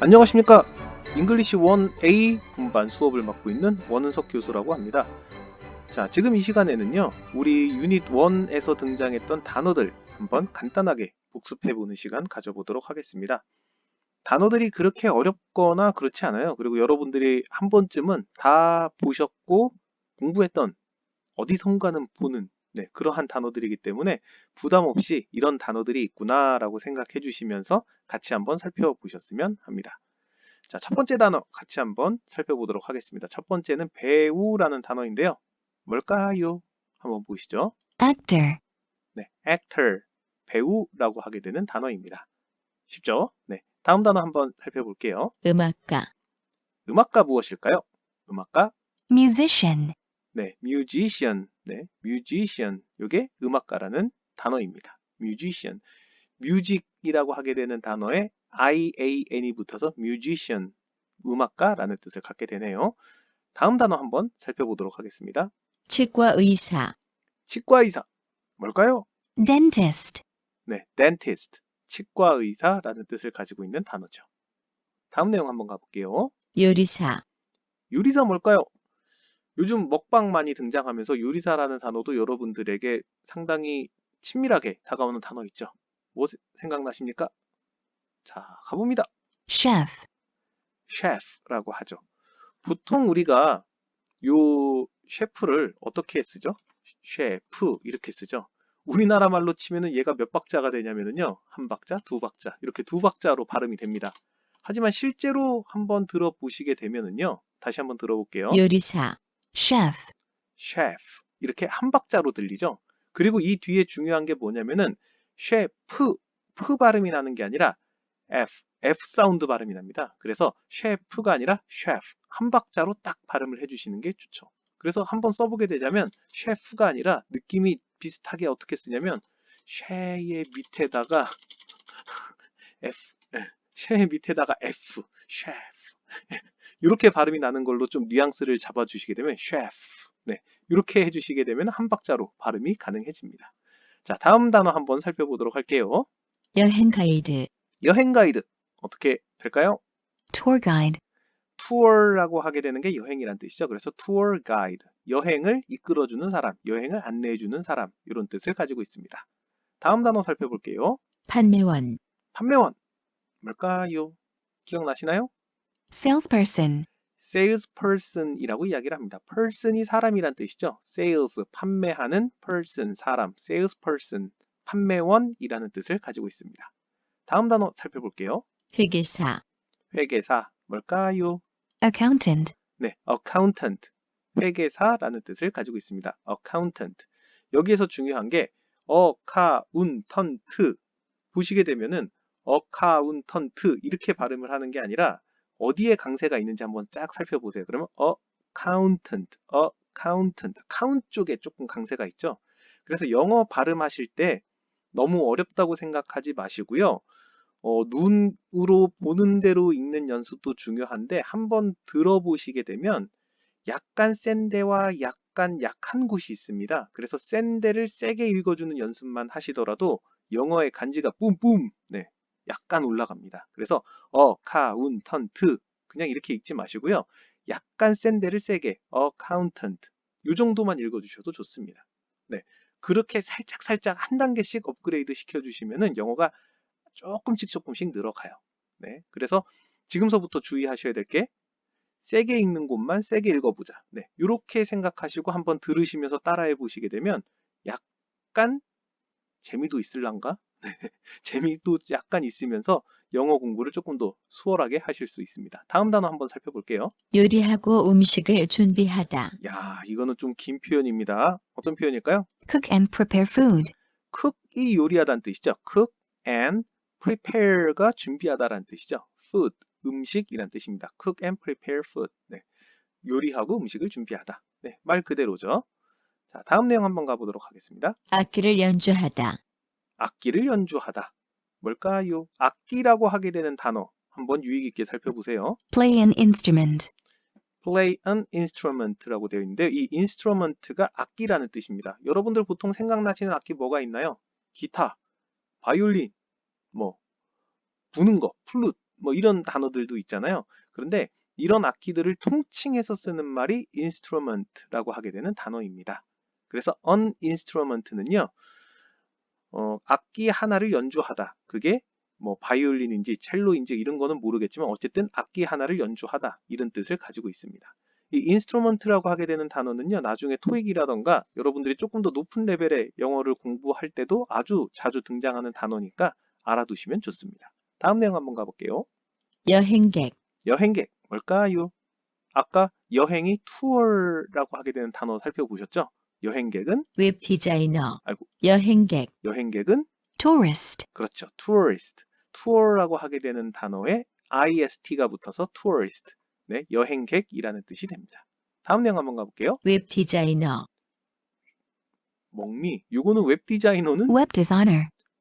안녕하십니까. 잉글리시 1A 분반 수업을 맡고 있는 원은석 교수라고 합니다. 자, 지금 이 시간에는요, 우리 유닛 1에서 등장했던 단어들 한번 간단하게 복습해보는 시간 가져보도록 하겠습니다. 단어들이 그렇게 어렵거나 그렇지 않아요. 그리고 여러분들이 한 번쯤은 다 보셨고 공부했던 어디선가는 보는 그러한 단어들이기 때문에 부담 없이 이런 단어들이 있구나라고 생각해 주시면서 같이 한번 살펴보셨으면 합니다. 자, 첫 번째 단어 같이 한번 살펴보도록 하겠습니다. 첫 번째는 배우라는 단어인데요. 뭘까요? 한번 보시죠. actor, 네, actor, 배우라고 하게 되는 단어입니다. 쉽죠? 네, 다음 단어 한번 살펴볼게요. 음악가, 음악가 무엇일까요? 음악가, musician, 네, musician, 네, musician. 이게 음악가라는 단어입니다. musician, music이라고 하게 되는 단어에 ian이 붙어서 musician, 음악가라는 뜻을 갖게 되네요. 다음 단어 한번 살펴보도록 하겠습니다. 치과 의사, 치과 의사, 뭘까요? dentist, 네, dentist, 치과 의사라는 뜻을 가지고 있는 단어죠. 다음 내용 한번 가볼게요. 요리사, 요리사 뭘까요? 요즘 먹방 많이 등장하면서 요리사라는 단어도 여러분들에게 상당히 친밀하게 다가오는 단어 있죠. 뭐 생각나십니까? 자, 가봅니다. chef, 셰프라고 하죠. 보통 우리가 요 셰프를 어떻게 쓰죠? 셰프 이렇게 쓰죠. 우리나라 말로 치면은 얘가 몇 박자가 되냐면은요. 한 박자, 두 박자 이렇게 두 박자로 발음이 됩니다. 하지만 실제로 한번 들어보시게 되면은요. 다시 한번 들어볼게요. 요리사, chef, 셰프 이렇게 한 박자로 들리죠. 그리고 이 뒤에 중요한 게 뭐냐면은 셰프 프 발음이 나는 게 아니라 F 사운드 발음이 납니다. 그래서 셰프가 아니라 셰프 한 박자로 딱 발음을 해주시는 게 좋죠. 그래서 한번 써보게 되자면 셰프가 아니라 느낌이 비슷하게 어떻게 쓰냐면 쉐의 밑에다가 F, 쉐의 밑에다가 F, 셰프 이렇게 발음이 나는 걸로 좀 뉘앙스를 잡아주시게 되면 셰프 네, 이렇게 해주시게 되면 한 박자로 발음이 가능해집니다. 자, 다음 단어 한번 살펴보도록 할게요. 여행 가이드, 여행 가이드 어떻게 될까요? tour guide, 투어라고 하게 되는 게 여행이란 뜻이죠. 그래서 투어 가이드, 여행을 이끌어주는 사람, 여행을 안내해주는 사람 이런 뜻을 가지고 있습니다. 다음 단어 살펴볼게요. 판매원, 판매원 뭘까요? 기억나시나요? salesperson, salesperson이라고 이야기를 합니다. person이 사람이란 뜻이죠. sales, 판매하는 person, 사람, salesperson, 판매원이라는 뜻을 가지고 있습니다. 다음 단어 살펴볼게요. 회계사, 회계사 뭘까요? accountant, 네, accountant, 회계사라는 뜻을 가지고 있습니다. accountant. 여기에서 중요한 게 accountant 보시게 되면은 accountant 이렇게 발음을 하는 게 아니라 어디에 강세가 있는지 한번 쫙 살펴보세요. 그러면 accountant, accountant, count 쪽에 조금 강세가 있죠. 그래서 영어 발음하실 때 너무 어렵다고 생각하지 마시고요. 눈으로 보는 대로 읽는 연습도 중요한데 한번 들어보시게 되면 약간 센 데와 약간 약한 곳이 있습니다. 그래서 센 데를 세게 읽어주는 연습만 하시더라도 영어의 간지가 뿜뿜 네, 약간 올라갑니다. 그래서 accountant 그냥 이렇게 읽지 마시고요. 약간 센 데를 세게 accountant 이 정도만 읽어주셔도 좋습니다. 네, 그렇게 살짝 한 단계씩 업그레이드 시켜주시면은 영어가 조금씩 늘어가요. 네, 그래서 지금서부터 주의하셔야 될 게 세게 읽는 곳만 세게 읽어보자. 네, 이렇게 생각하시고 한번 들으시면서 따라해 보시게 되면 약간 재미도 있을란가? 네, 재미도 약간 있으면서 영어 공부를 조금 더 수월하게 하실 수 있습니다. 다음 단어 한번 살펴볼게요. 요리하고 음식을 준비하다, 야, 이거는 좀 긴 표현입니다. 어떤 표현일까요? cook and prepare food, cook이 요리하다는 뜻이죠. cook and prepare가 준비하다라는 뜻이죠. food, 음식이란 뜻입니다. cook and prepare food. 네, 요리하고 음식을 준비하다. 네, 말 그대로죠. 자, 다음 내용 한번 가보도록 하겠습니다. 악기를 연주하다, 악기를 연주하다. 뭘까요? 악기라고 하게 되는 단어 한번 유의 깊게 살펴보세요. play an instrument, play an instrument라고 되어 있는데 이 instrument가 악기라는 뜻입니다. 여러분들 보통 생각나시는 악기 뭐가 있나요? 기타, 바이올린, 뭐 부는 거, 플룻, 뭐 이런 단어들도 있잖아요. 그런데 이런 악기들을 통칭해서 쓰는 말이 instrument라고 하게 되는 단어입니다. 그래서 an instrument는요, 악기 하나를 연주하다. 그게 뭐 바이올린인지 첼로인지 이런 거는 모르겠지만 어쨌든 악기 하나를 연주하다 이런 뜻을 가지고 있습니다. 이 instrument라고 하게 되는 단어는요, 나중에 토익이라던가 여러분들이 조금 더 높은 레벨의 영어를 공부할 때도 아주 자주 등장하는 단어니까 알아두시면 좋습니다. 다음 내용 한번 가볼게요. 여행객, 여행객 뭘까요? 아까 여행이 투어라고 하게 되는 단어 살펴보셨죠? 여행객은 웹 디자이너, 아이고 여행객, 여행객은 tourist, 그렇죠. tourist. 투어라고 하게 되는 단어에 ist가 붙어서 tourist. 네, 여행객이라는 뜻이 됩니다. 다음 내용 한번 가볼게요. 웹 디자이너, 먹미. 요거는 웹 디자이너는 웹 디자이너,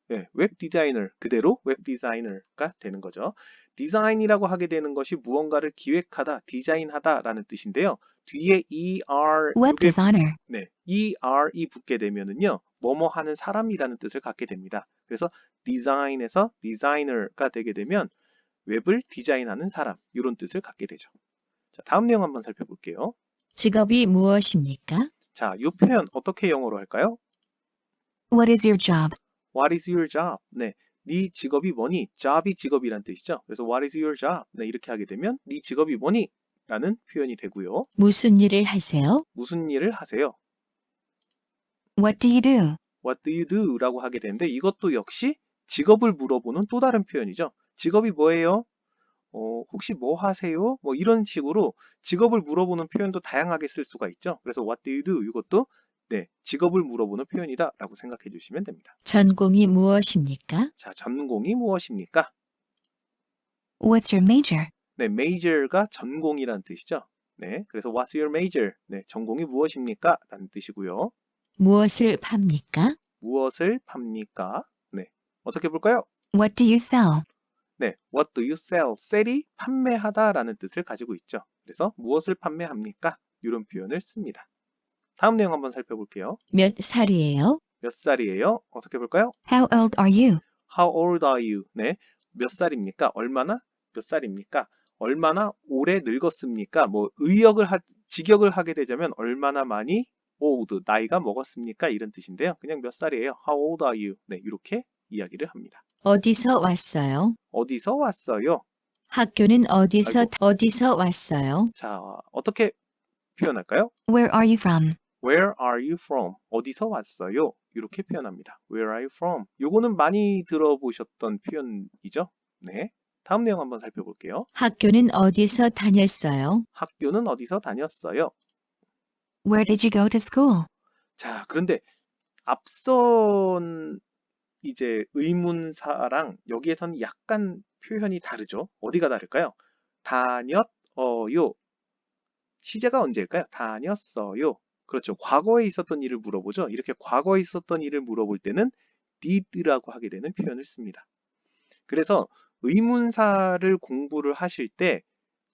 네, 웹 디자이너 그대로 웹 디자이너가 되는 거죠. 디자인이라고 하게 되는 것이 무언가를 기획하다, 디자인하다라는 뜻인데요. 뒤에 er 웹 요게 디자이너, 네, er이 붙게 되면은요, 뭐뭐 하는 사람이라는 뜻을 갖게 됩니다. 그래서 design에서 designer가 되게 되면 웹을 디자인하는 사람, 이런 뜻을 갖게 되죠. 자, 다음 내용 한번 살펴볼게요. 직업이 무엇입니까? 자, 이 표현 어떻게 영어로 할까요? What is your job? What is your job? 네, 네 직업이 뭐니? job이 직업이란 뜻이죠. 그래서 what is your job? 네, 이렇게 하게 되면 네 직업이 뭐니? 라는 표현이 되고요. 무슨 일을 하세요? 무슨 일을 하세요? What do you do? What do you do? 라고 하게 되는데 이것도 역시 직업을 물어보는 또 다른 표현이죠. 직업이 뭐예요? 혹시 뭐 하세요? 뭐 이런 식으로 직업을 물어보는 표현도 다양하게 쓸 수가 있죠. 그래서 what do you do? 이것도 네, 직업을 물어보는 표현이다 라고 생각해 주시면 됩니다. 전공이 무엇입니까? 자, 전공이 무엇입니까? What's your major? 네, major가 전공이라는 뜻이죠. 네, 그래서 what's your major? 네, 전공이 무엇입니까? 라는 뜻이고요. 무엇을 팝니까? 무엇을 팝니까? 네, 어떻게 볼까요? What do you sell? 네, what do you sell? sell이 판매하다라는 뜻을 가지고 있죠. 그래서 무엇을 판매합니까? 이런 표현을 씁니다. 다음 내용 한번 살펴볼게요. 몇 살이에요? 몇 살이에요? 어떻게 볼까요? How old are you? How old are you? 네, 몇 살입니까? 얼마나? 몇 살입니까? 얼마나 오래 늙었습니까? 뭐 직역을 하게 되자면 얼마나 많이 old, 나이가 먹었습니까? 이런 뜻인데요. 그냥 몇 살이에요? How old are you? 네, 이렇게 이야기를 합니다. 어디서 왔어요? 어디서 왔어요? 학교는 어디서 아이고. 왔어요? 자, 어떻게 표현할까요? Where are you from? Where are you from? 어디서 왔어요? 이렇게 표현합니다. Where are you from? 요거는 많이 들어보셨던 표현이죠? 네. 다음 내용 한번 살펴볼게요. 학교는 어디서 다녔어요? 학교는 어디서 다녔어요? Where did you go to school? 자, 그런데 앞선 이제 의문사랑 여기에서는 약간 표현이 다르죠. 어디가 다를까요? 다녔어요. 시제가 언제일까요? 다녔어요. 그렇죠. 과거에 있었던 일을 물어보죠. 이렇게 과거에 있었던 일을 물어볼 때는 did라고 하게 되는 표현을 씁니다. 그래서 의문사를 공부를 하실 때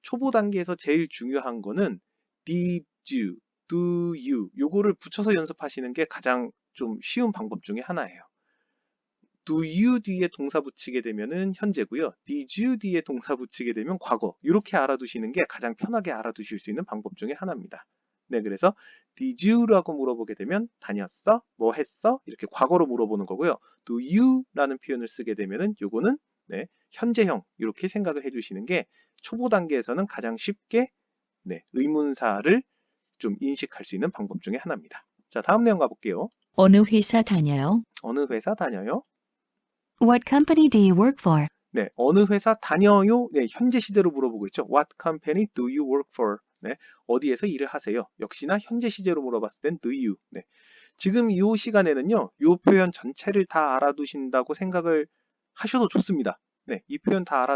초보 단계에서 제일 중요한 거는 did you, do you 요거를 붙여서 연습하시는 게 가장 좀 쉬운 방법 중에 하나예요. do you 뒤에 동사 붙이게 되면은 현재고요. did you 뒤에 동사 붙이게 되면 과거. 이렇게 알아두시는 게 가장 편하게 알아두실 수 있는 방법 중에 하나입니다. 네, 그래서 did you라고 물어보게 되면 다녔어? 뭐 했어? 이렇게 과거로 물어보는 거고요. do you라는 표현을 쓰게 되면은 요거는 네, 현재형 이렇게 생각을 해주시는 게 초보 단계에서는 가장 쉽게 네, 의문사를 좀 인식할 수 있는 방법 중에 하나입니다. 자, 다음 내용 가볼게요. 어느 회사 다녀요? 어느 회사 다녀요? What company do you work for? 네, 어느 회사 다녀요? 네, 현재 시제로 물어보고 있죠. What company do you work for? 네, 어디에서 일을 하세요? 역시나 현재 시제로 물어봤을 땐 do you. 네, 지금 이 시간에는요, 이 표현 전체를 다 알아두신다고 생각을 하셔도 좋습니다. 네, 이 표현 다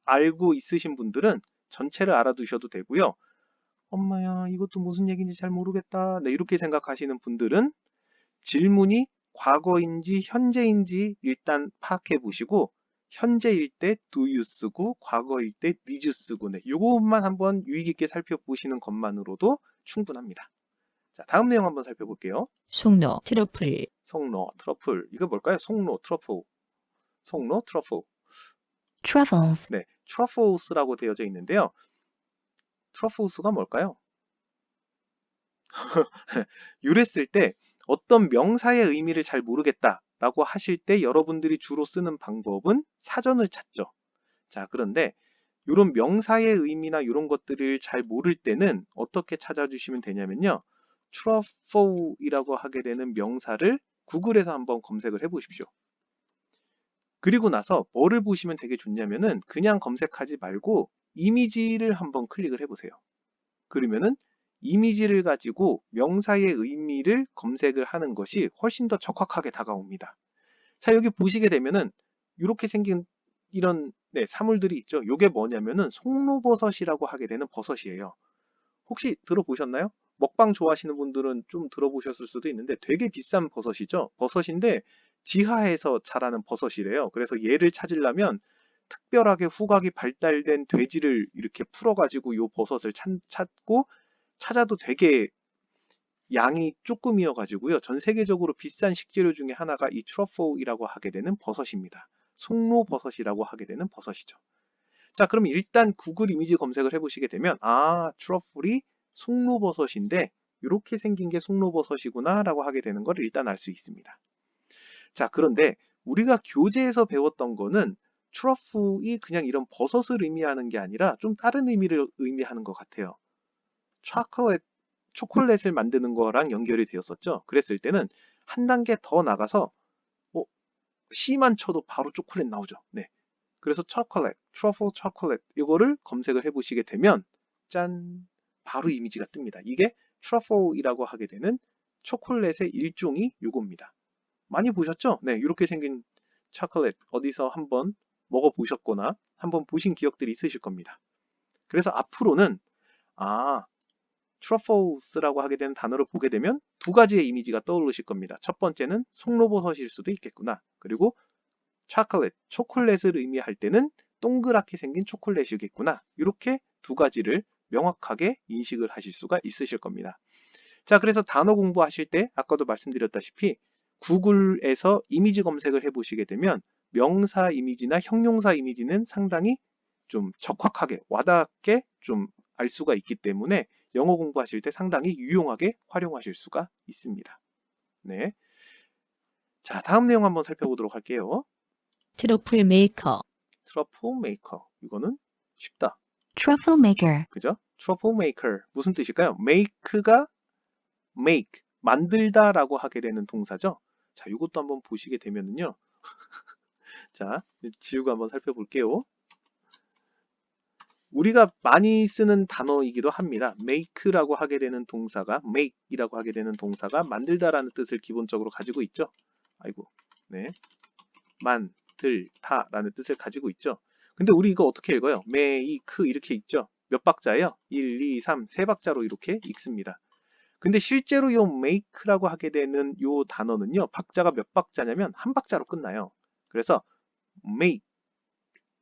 알고 있으신 분들은 전체를 알아두셔도 되고요. 엄마야, 이것도 무슨 얘기인지 잘 모르겠다. 네, 이렇게 생각하시는 분들은 질문이 과거인지 현재인지 일단 파악해 보시고 현재일 때 do you 쓰고 과거일 때 did you 쓰고 네, 요것만 한번 유의 깊게 살펴보시는 것만으로도 충분합니다. 자, 다음 내용 한번 살펴볼게요. 송로, 트러플, 송로, 트러플. 이거 뭘까요? 송로, 트러플. 송로, 트러플. truffles, 네, truffles라고 되어져 있는데요. truffles가 뭘까요? 이랬을 때 어떤 명사의 의미를 잘 모르겠다라고 하실 때 여러분들이 주로 쓰는 방법은 사전을 찾죠. 자, 그런데 이런 명사의 의미나 이런 것들을 잘 모를 때는 어떻게 찾아주시면 되냐면요. truffle이라고 하게 되는 명사를 구글에서 한번 검색을 해보십시오. 그리고 나서 뭐를 보시면 되게 좋냐면은 그냥 검색하지 말고 이미지를 한번 클릭을 해보세요. 그러면은 이미지를 가지고 명사의 의미를 검색을 하는 것이 훨씬 더 적확하게 다가옵니다. 자, 여기 보시게 되면은 이렇게 생긴 이런 사물들이 있죠. 이게 뭐냐면은 송로버섯이라고 하게 되는 버섯이에요. 혹시 들어보셨나요? 먹방 좋아하시는 분들은 좀 들어보셨을 수도 있는데 되게 비싼 버섯이죠. 버섯인데 지하에서 자라는 버섯이래요. 그래서 얘를 찾으려면 특별하게 후각이 발달된 돼지를 이렇게 풀어가지고 이 버섯을 찾고 찾아도 되게 양이 조금이어가지고요. 전 세계적으로 비싼 식재료 중에 하나가 이 트러플이라고 하게 되는 버섯입니다. 송로버섯이라고 하게 되는 버섯이죠. 자, 그럼 일단 구글 이미지 검색을 해보시게 되면 트러플이 송로버섯인데 이렇게 생긴 게 송로버섯이구나 라고 하게 되는 걸 일단 알 수 있습니다. 자, 그런데 우리가 교재에서 배웠던 거는 트러플이 그냥 이런 버섯을 의미하는 게 아니라 좀 다른 의미를 의미하는 것 같아요. 초콜릿을 만드는 거랑 연결이 되었었죠. 그랬을 때는 한 단계 더 나가서 C만 쳐도 바로 초콜릿 나오죠. 네. 그래서 트러플 초콜릿 이거를 검색을 해보시게 되면 짠! 바로 이미지가 뜹니다. 이게 트러플이라고 하게 되는 초콜릿의 일종이 요겁니다. 많이 보셨죠? 네, 이렇게 생긴 초콜릿 어디서 한번 먹어보셨거나 한번 보신 기억들이 있으실 겁니다. 그래서 앞으로는 트러플스라고 하게 되는 단어를 보게 되면 두 가지의 이미지가 떠오르실 겁니다. 첫 번째는 송로버섯일 수도 있겠구나. 그리고 초콜릿을 의미할 때는 동그랗게 생긴 초콜릿이겠구나. 이렇게 두 가지를 명확하게 인식을 하실 수가 있으실 겁니다. 자, 그래서 단어 공부하실 때 아까도 말씀드렸다시피 구글에서 이미지 검색을 해보시게 되면 명사 이미지나 형용사 이미지는 상당히 좀 적확하게 와닿게 좀 알 수가 있기 때문에 영어 공부하실 때 상당히 유용하게 활용하실 수가 있습니다. 네. 자, 다음 내용 한번 살펴보도록 할게요. 트러플 메이커, 트러플 메이커. 이거는 쉽다. 트러플 메이커, 그죠? 트러플 메이커. 무슨 뜻일까요? make가 make, 만들다라고 하게 되는 동사죠. 자, 이것도 한번 보시게 되면은요. 자, 지우고 한번 살펴볼게요. 우리가 많이 쓰는 단어이기도 합니다. make라고 하게 되는 동사가 make이라고 하게 되는 동사가 만들다라는 뜻을 기본적으로 가지고 있죠. 아이고, 네, 만들다라는 뜻을 가지고 있죠. 근데 우리 이거 어떻게 읽어요? make 이렇게 읽죠. 몇 박자예요? 1, 2, 3, 세 박자로 이렇게 읽습니다. 근데 실제로 이 make라고 하게 되는 이 단어는요, 박자가 몇 박자냐면 한 박자로 끝나요. 그래서 make,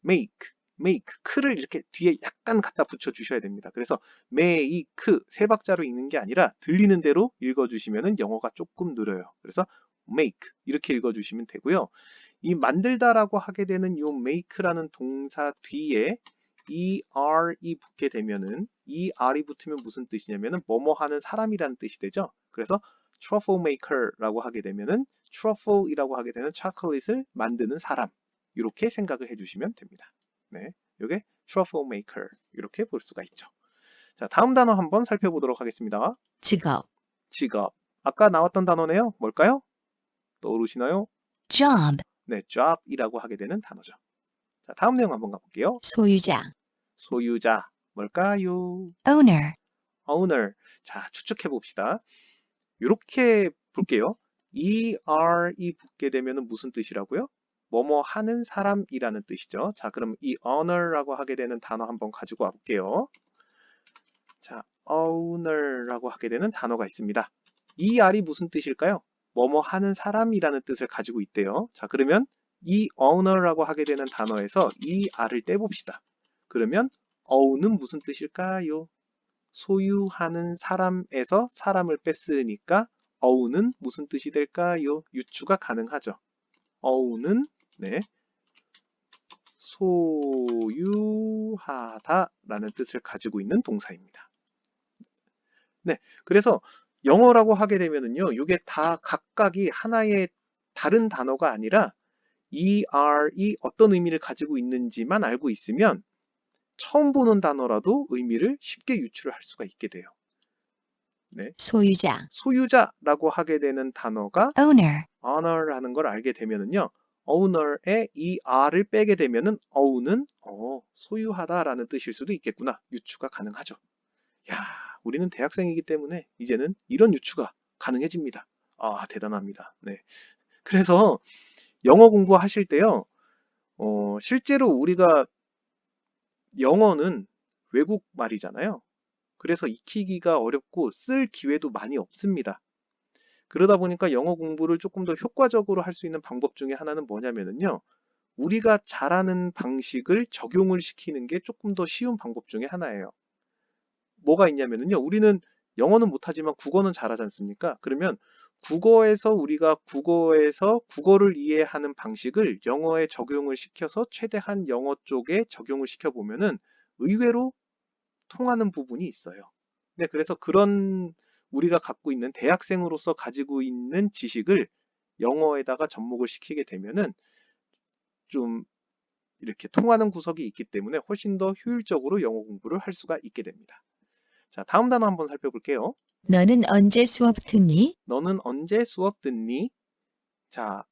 make, 크를 이렇게 뒤에 약간 갖다 붙여 주셔야 됩니다. 그래서 make 세 박자로 읽는 게 아니라 들리는 대로 읽어주시면 영어가 조금 느려요. 그래서 make 이렇게 읽어주시면 되고요. 이 만들다라고 하게 되는 이 make라는 동사 뒤에 er이 붙게 되면은 er이 붙으면 무슨 뜻이냐면은 뭐뭐 하는 사람이라는 뜻이 되죠. 그래서 truffle maker라고 하게 되면은 truffle이라고 하게 되는 초콜릿을 만드는 사람 이렇게 생각을 해주시면 됩니다. 네, 이게 truffle maker 이렇게 볼 수가 있죠. 자, 다음 단어 한번 살펴보도록 하겠습니다. 직업, 직업. 아까 나왔던 단어네요. 뭘까요? 떠오르시나요? job, 네, job이라고 하게 되는 단어죠. 자, 다음 내용 한번 가볼게요. 소유자, 소유자. 뭘까요? owner, owner. 자, 추측해 봅시다. 이렇게 볼게요. er이 붙게 되면 무슨 뜻이라고요? 뭐뭐 하는 사람이라는 뜻이죠. 자, 그럼 이 owner라고 하게 되는 단어 한번 가지고 와볼게요. 자, owner라고 하게 되는 단어가 있습니다. 이 r이 무슨 뜻일까요? 뭐뭐 하는 사람이라는 뜻을 가지고 있대요. 자, 그러면 이 owner라고 하게 되는 단어에서 이 r을 떼봅시다. 그러면 ow는 무슨 뜻일까요? 소유하는 사람에서 사람을 뺐으니까 ow는 무슨 뜻이 될까요? 유추가 가능하죠. ow는 소유하다라는 뜻을 가지고 있는 동사입니다. 네, 그래서 영어라고 하게 되면은요, 이게 다 각각이 하나의 다른 단어가 아니라 ER이 어떤 의미를 가지고 있는지만 알고 있으면 처음 보는 단어라도 의미를 쉽게 유추를 할 수가 있게 돼요. 네, 소유자, 소유자라고 하게 되는 단어가 owner, owner라는 걸 알게 되면은요, owner의 이 r을 빼게 되면은 ow는 소유하다라는 뜻일 수도 있겠구나 유추가 가능하죠. 야, 우리는 대학생이기 때문에 이제는 이런 유추가 가능해집니다. 아, 대단합니다. 네, 그래서 영어 공부하실 때요, 실제로 우리가 영어는 외국 말이잖아요. 그래서 익히기가 어렵고 쓸 기회도 많이 없습니다. 그러다 보니까 영어 공부를 조금 더 효과적으로 할 수 있는 방법 중에 하나는 뭐냐면요. 우리가 잘하는 방식을 적용을 시키는 게 조금 더 쉬운 방법 중에 하나예요. 뭐가 있냐면요. 우리는 영어는 못하지만 국어는 잘하지 않습니까? 그러면 우리가 국어에서 국어를 이해하는 방식을 영어에 적용을 시켜서 최대한 영어 쪽에 적용을 시켜보면은 의외로 통하는 부분이 있어요. 네, 그래서 그런 우리가 갖고 있는 대학생으로서 가지고 있는 지식을 영어에다가 접목을 시키게 되면은 좀 이렇게 통하는 구석이 있기 때문에 훨씬 더 효율적으로 영어 공부를 할 수가 있게 됩니다. 자, 다음 단어 한번 살펴볼게요. 너는 언제 수업 듣니? 너는 언제 수업 듣니? 자,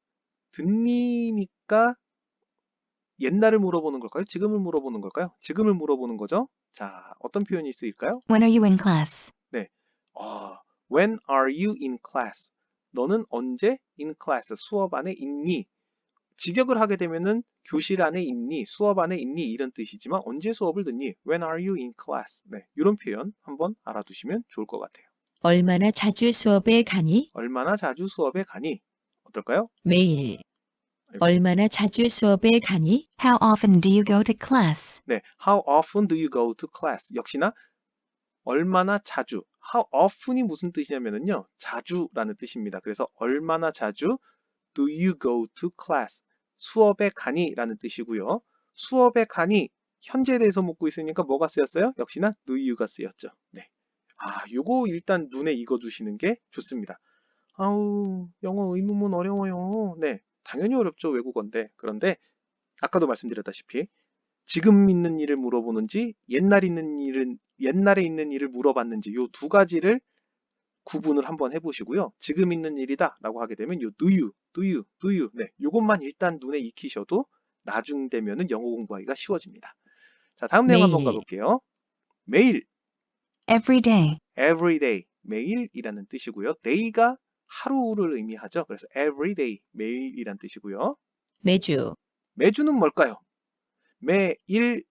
듣니니까 옛날을 물어보는 걸까요? 지금을 물어보는 걸까요? 지금을 물어보는 거죠. 자, 어떤 표현이 쓰일까요? When are you in class? 네. When are you in class? 너는 언제 in class? 수업 안에 있니? 직역을 하게 되면은 교실 안에 있니? 수업 안에 있니? 이런 뜻이지만 언제 수업을 듣니? When are you in class? 네. 이런 표현 한번 알아두시면 좋을 것 같아요. 얼마나 자주 수업에 가니? 얼마나 자주 수업에 가니? 어떨까요? 매일. 아이고. 얼마나 자주 수업에 가니? How often do you go to class? 네. How often do you go to class? 역시나 얼마나 자주. How often이 무슨 뜻이냐면요. 자주라는 뜻입니다. 그래서 얼마나 자주 do you go to class? 수업에 가니? 라는 뜻이고요. 수업에 가니? 현재에 대해서 묻고 있으니까 뭐가 쓰였어요? 역시나 do you가 쓰였죠. 네. 요거 일단 눈에 익어두시는 게 좋습니다. 아우, 영어 의문문 어려워요. 네. 당연히 어렵죠. 외국어인데. 그런데 아까도 말씀드렸다시피 지금 있는 일을 물어보는지 옛날에 있는 일을 물어봤는지 요 두 가지를 구분을 한번 해보시고요. 지금 있는 일이다 라고 하게 되면 요 do you 네, 요것만 일단 눈에 익히셔도 나중 되면은 영어 공부하기가 쉬워집니다. 자, 다음 내용 한번 매일. 가볼게요. 매일, Every day. every day, 매일이라는 뜻이고요. day가 하루를 의미하죠. 그래서 every day, 매일이란 뜻이고요. 매주. 매주는 뭘까요? 매일에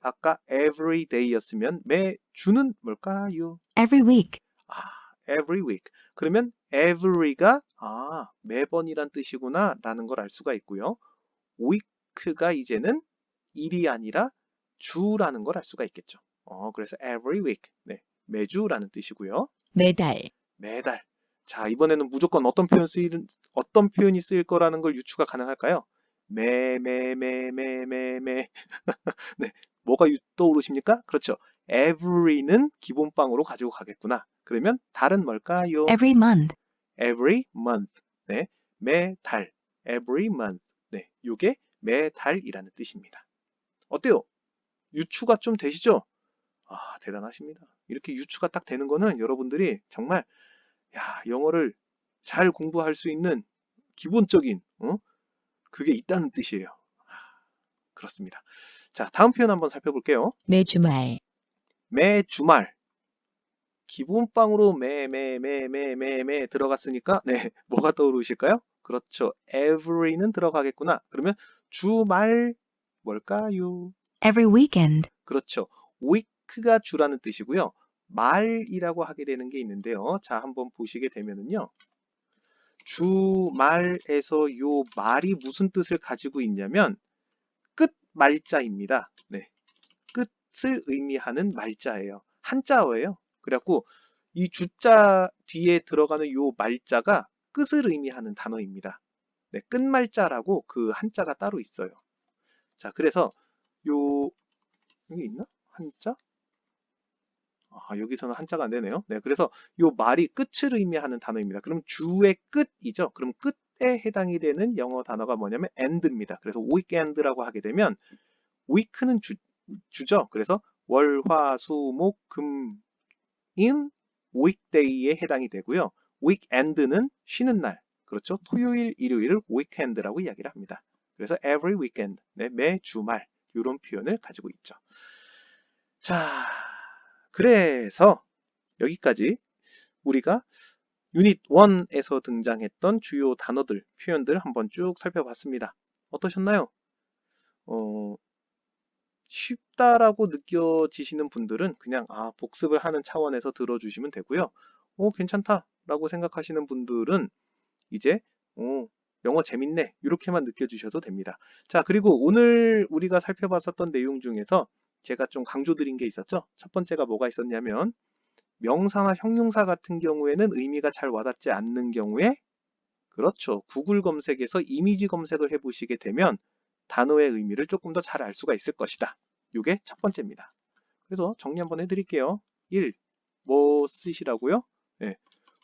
아까 every day였으면 매주는 뭘까요? Every week. every week. 그러면 every가 매번이란 뜻이구나 라는 걸 알 수가 있고요. week가 이제는 일이 아니라 주라는 걸 알 수가 있겠죠. 그래서 every week. 네, 매주라는 뜻이고요. 매달. 매달. 자, 이번에는 무조건 어떤 표현이 쓰일 거라는 걸 유추가 가능할까요? 매. 네, 뭐가 떠오르십니까? 그렇죠. every는 기본빵으로 가지고 가겠구나. 그러면 달은 뭘까요? Every month. every month. 네, 매달. every month. 네, 요게 매달이라는 뜻입니다. 어때요? 유추가 좀 되시죠? 대단하십니다. 이렇게 유추가 딱 되는 거는 여러분들이 정말 영어를 잘 공부할 수 있는 기본적인 그게 있다는 뜻이에요. 그렇습니다. 자, 다음 표현 한번 살펴볼게요. 매주말. 매 주말. 기본빵으로 매 들어갔으니까 네, 뭐가 떠오르실까요? 그렇죠. every는 들어가겠구나. 그러면 주말 뭘까요? Every weekend. 그렇죠. week가 주라는 뜻이고요. 말이라고 하게 되는 게 있는데요. 자, 한번 보시게 되면은요. 주말에서 요 말이 무슨 뜻을 가지고 있냐면 끝 말자입니다. 네. 끝을 의미하는 말자예요. 한자어예요. 그래갖고 이 주자 뒤에 들어가는 요 말자가 끝을 의미하는 단어입니다. 네, 끝말자라고 그 한자가 따로 있어요. 자, 그래서 요 여기 있나? 한자? 여기서는 한자가 안 되네요. 네, 그래서 요 말이 끝을 의미하는 단어입니다. 그럼 주의 끝이죠. 그럼 끝에 해당이 되는 영어 단어가 뭐냐면 end입니다. 그래서 weekend라고 하게 되면 week는 주죠. 그래서 월, 화, 수, 목, 금인 weekday에 해당이 되고요. weekend는 쉬는 날. 그렇죠. 토요일, 일요일을 weekend라고 이야기를 합니다. 그래서 every weekend, 네, 매 주말 이런 표현을 가지고 있죠. 자, 그래서 여기까지 우리가 유닛 1에서 등장했던 주요 단어들, 표현들 한번 쭉 살펴봤습니다. 어떠셨나요? 쉽다라고 느껴지시는 분들은 그냥 복습을 하는 차원에서 들어주시면 되고요. 괜찮다라고 생각하시는 분들은 이제 영어 재밌네 이렇게만 느껴주셔도 됩니다. 자, 그리고 오늘 우리가 살펴봤었던 내용 중에서 제가 좀 강조드린 게 있었죠. 첫 번째가 뭐가 있었냐면 명사나 형용사 같은 경우에는 의미가 잘 와닿지 않는 경우에 그렇죠. 구글 검색에서 이미지 검색을 해보시게 되면 단어의 의미를 조금 더 잘 알 수가 있을 것이다. 이게 첫 번째입니다. 그래서 정리 한번 해드릴게요. 1. 뭐 쓰시라고요? 네,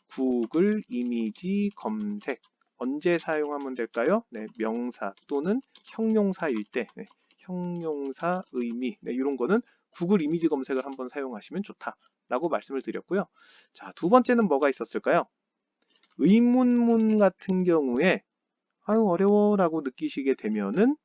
구글 이미지 검색. 언제 사용하면 될까요? 네, 명사 또는 형용사일 때, 네, 형용사 의미, 네, 이런 거는 구글 이미지 검색을 한번 사용하시면 좋다라고 말씀을 드렸고요. 자, 두 번째는 뭐가 있었을까요? 의문문 같은 경우에 어려워라고 느끼시게 되면은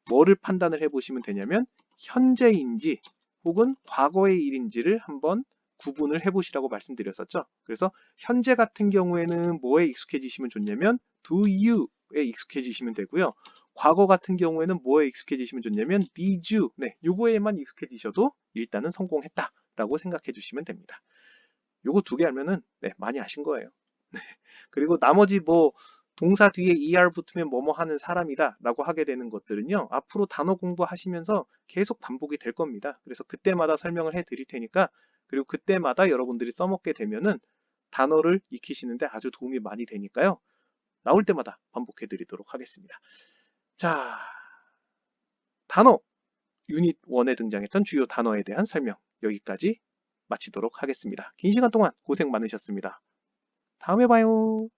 뭐를 판단을 해보시면 되냐면 현재인지 혹은 과거의 일인지를 한번 구분을 해보시라고 말씀드렸었죠. 그래서 현재 같은 경우에는 뭐에 익숙해지시면 좋냐면 do you에 익숙해지시면 되고요. 과거 같은 경우에는 뭐에 익숙해지시면 좋냐면 did you, 네, 요거에만 익숙해지셔도 일단은 성공했다라고 생각해 주시면 됩니다. 요거 두 개 알면은 네, 많이 아신 거예요. 네. 그리고 나머지 뭐 동사 뒤에 er 붙으면 뭐뭐 하는 사람이다 라고 하게 되는 것들은요, 앞으로 단어 공부하시면서 계속 반복이 될 겁니다. 그래서 그때마다 설명을 해 드릴 테니까, 그리고 그때마다 여러분들이 써먹게 되면은 단어를 익히시는데 아주 도움이 많이 되니까요. 나올 때마다 반복해 드리도록 하겠습니다. 자, 단어 유닛 1에 등장했던 주요 단어에 대한 설명 여기까지 마치도록 하겠습니다. 긴 시간 동안 고생 많으셨습니다. 다음에 봐요.